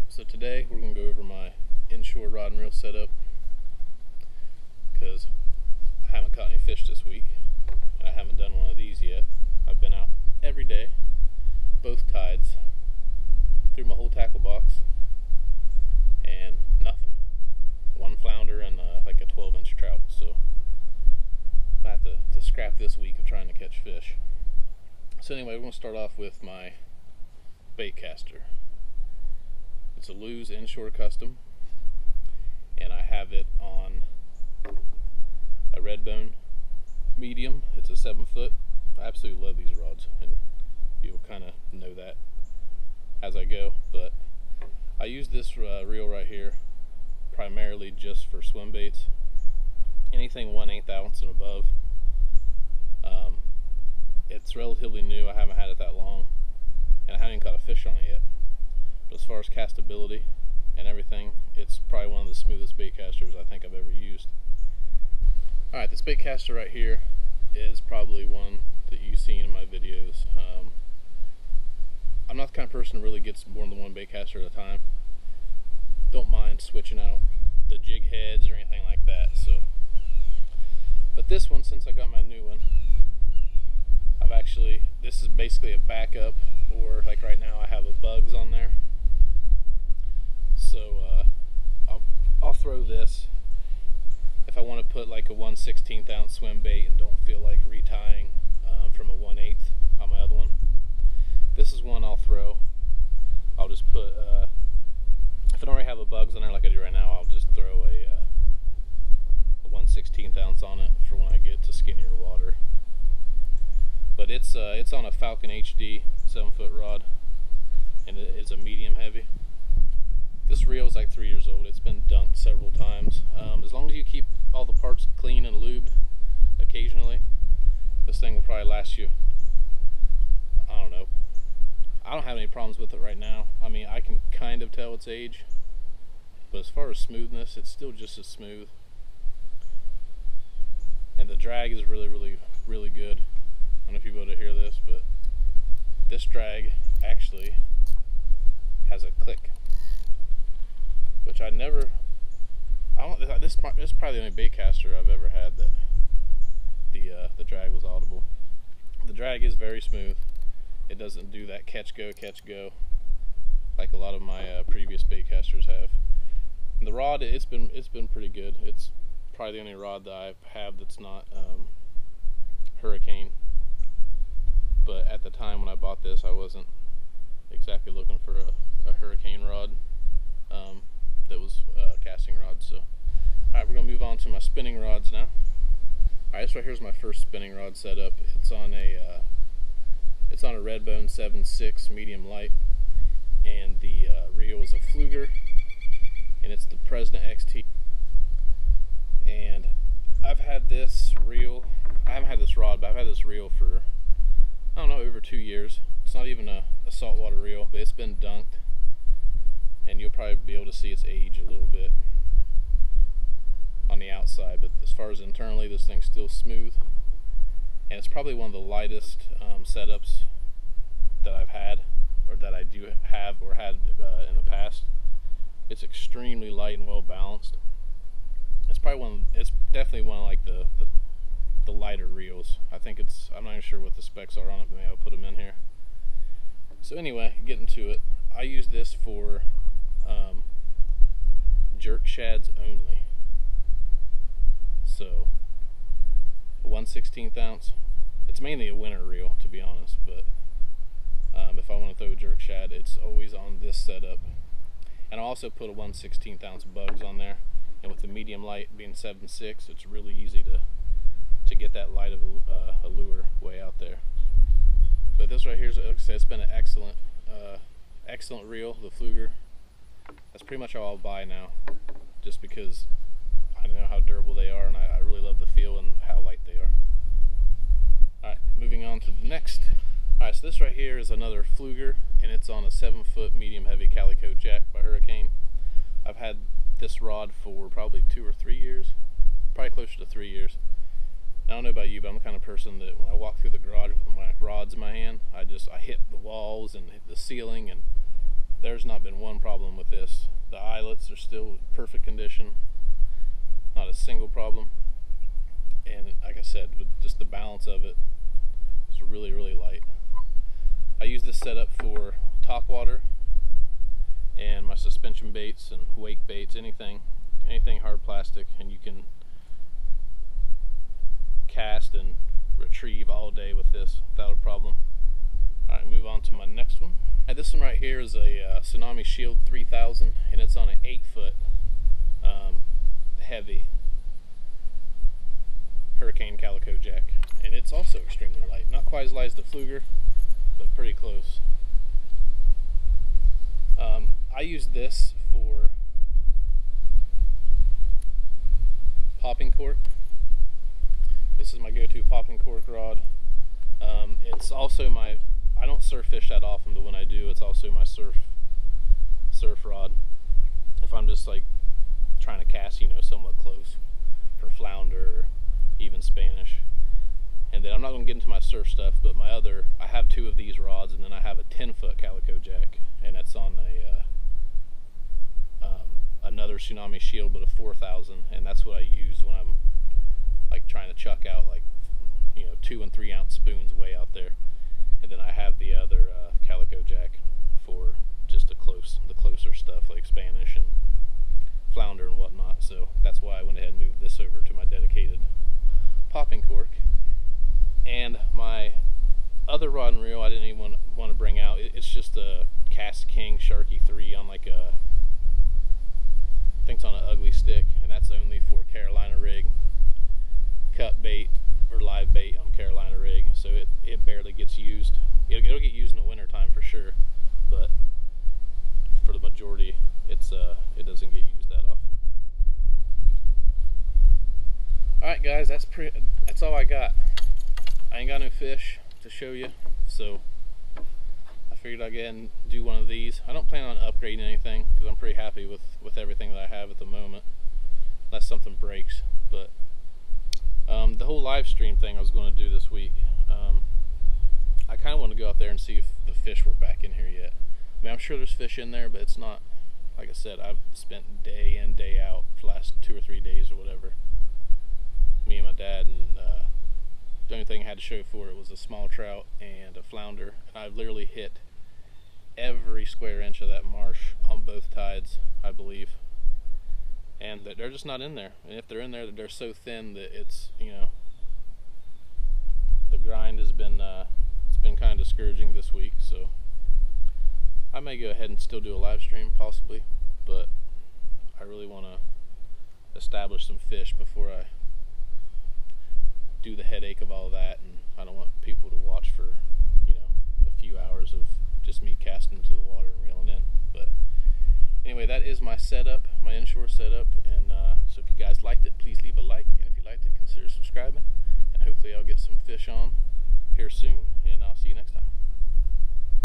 So today we're going to go over my inshore rod and reel setup because I haven't caught any fish this week and I haven't done one of these yet. I've been out every day, both tides, through my whole tackle box, and nothing. One flounder and like a 12-inch trout, so I have to scrap this week of trying to catch fish. So anyway, we're going to start off with my bait caster. It's a Lew's Inshore Custom, and I have it on a Redbone medium. It's a 7-foot. I absolutely love these rods, and you'll kind of know that as I go. But I use this reel right here primarily just for swim baits. Anything 1/8 ounce and above. It's relatively new. I haven't had it that long, and I haven't even caught a fish on it yet. But as far as castability and everything, it's probably one of the smoothest bait casters I think I've ever used. Alright, this bait caster right here is probably one that you've seen in my videos. I'm not the kind of person who really gets more than one bait caster at a time. Don't mind switching out the jig heads or anything like that. But this one, since I got my new one, this is basically a backup, or like right now I have a bugs on there. So I'll throw this if I want to put like a 1/16 ounce swim bait and don't feel like retying from a 1/8 on my other one. This is one I'll throw. I'll just put, if I don't already have a bugs on there like I do right now, I'll just throw a 1/16 ounce on it for when I get to skinnier water. But it's on a Falcon HD 7-foot rod, and it is a medium heavy. This reel is like 3 years old. It's been dunked several times. As long as you keep all the parts clean and lubed occasionally, this thing will probably last you, I don't know. I don't have any problems with it right now. I mean, I can kind of tell its age, but as far as smoothness, it's still just as smooth. And the drag is really, really, really good. I don't know if you'll be able to hear this, but this drag actually has a click, which this is probably the only bait caster I've ever had that the drag was audible. The drag is very smooth. It doesn't do that catch go like a lot of my previous bait casters have. And the rod, it's been pretty good. It's probably the only rod that I have that's not Hurricane. But at the time when I bought this, I wasn't exactly looking for a Hurricane rod that was a casting rod. So, alright, we're going to move on to my spinning rods now. Alright, this right here is my first spinning rod setup. It's on a Redbone 7.6 medium light, and the reel is a Fluger, and it's the President XT. And I've had this reel, I haven't had this rod, but I've had this reel for, I don't know, over 2 years. It's not even a saltwater reel, but it's been dunked, and you'll probably be able to see its age a little bit on the outside. But as far as internally, this thing's still smooth, and it's probably one of the lightest setups that I've had, or that I do have or had in the past. It's extremely light and well balanced. It's definitely one of like the lighter reels. I'm not even sure what the specs are on it, but maybe I'll put them in here. So anyway, getting to it, I use this for jerk shads only. So 1/16 ounce. It's mainly a winter reel, to be honest, but if I want to throw a jerk shad, it's always on this setup. And I also put a 1/16 ounce bugs on there, and with the medium light being 7.6, it's really easy to get that light of a lure way out there. But this right here, like I said, it's been an excellent reel, the Fluger. That's pretty much all I'll buy now, just because I know how durable they are, and I really love the feel and how light they are. Alright, moving on to the next. Alright, so this right here is another Fluger, and it's on a 7-foot medium heavy calico jack by Hurricane. I've had this rod for probably 2 or 3 years, probably closer to 3 years. I don't know about you, but I'm the kind of person that when I walk through the garage with my rods in my hand, I hit the walls and hit the ceiling, and there's not been one problem with this. The eyelets are still perfect condition, not a single problem. And like I said, with just the balance of it, it's really, really light. I use this setup for top water and my suspension baits and wake baits, anything hard plastic, and you can cast and retrieve all day with this without a problem. Alright, move on to my next one. This one right here is a Tsunami Shield 3000, and it's on an 8-foot heavy Hurricane Calico Jack, and it's also extremely light. Not quite as light as the Fluger, but pretty close. I use this for popping cork. This is my go-to popping cork rod. It's also my, I don't surf fish that often, but when I do, it's also my surf rod. If I'm just like trying to cast, you know, somewhat close for flounder or even Spanish. And then I'm not going to get into my surf stuff, but I have 2 of these rods, and then I have a 10-foot Calico Jack, and that's on another Tsunami Shield, but a 4000, and that's what I use when I'm like trying to chuck out, like, you know, 2 and 3 ounce spoons way out there. And then I have the other Calico Jack for just the closer stuff like Spanish and flounder and whatnot. So that's why I went ahead and moved this over to my dedicated popping cork. And my other rod and reel I didn't even want to bring out. It's just a Cast King Sharky 3 on like I think it's on an ugly stick, and that's only for Carolina rig, cut bait or live bait on Carolina rig. So it barely gets used. It'll get used in the winter time for sure, but for the majority it doesn't get used that often. Alright guys, that's all I got. I ain't got no fish to show you, so I figured I'd go ahead and do one of these. I don't plan on upgrading anything because I'm pretty happy with everything that I have at the moment, unless something breaks. But the whole live stream thing I was going to do this week, I kind of want to go out there and see if the fish were back in here yet. I mean, I'm sure there's fish in there, but it's not, like I said, I've spent day in, day out for the last 2 or 3 days or whatever, me and my dad, and the only thing I had to show for it was a small trout and a flounder. And I've literally hit every square inch of that marsh on both tides, I believe. And they're just not in there. And if they're in there, they're so thin that it's, you know, the grind has been it's been kind of discouraging this week. So I may go ahead and still do a live stream possibly, but I really want to establish some fish before I do the headache of all that, and I don't want people to watch for, you know, a few hours of just me casting to the water and reeling in. But anyway, that is my setup, my inshore setup, and so if you guys liked it, please leave a like, and if you liked it, consider subscribing, and hopefully I'll get some fish on here soon, and I'll see you next time.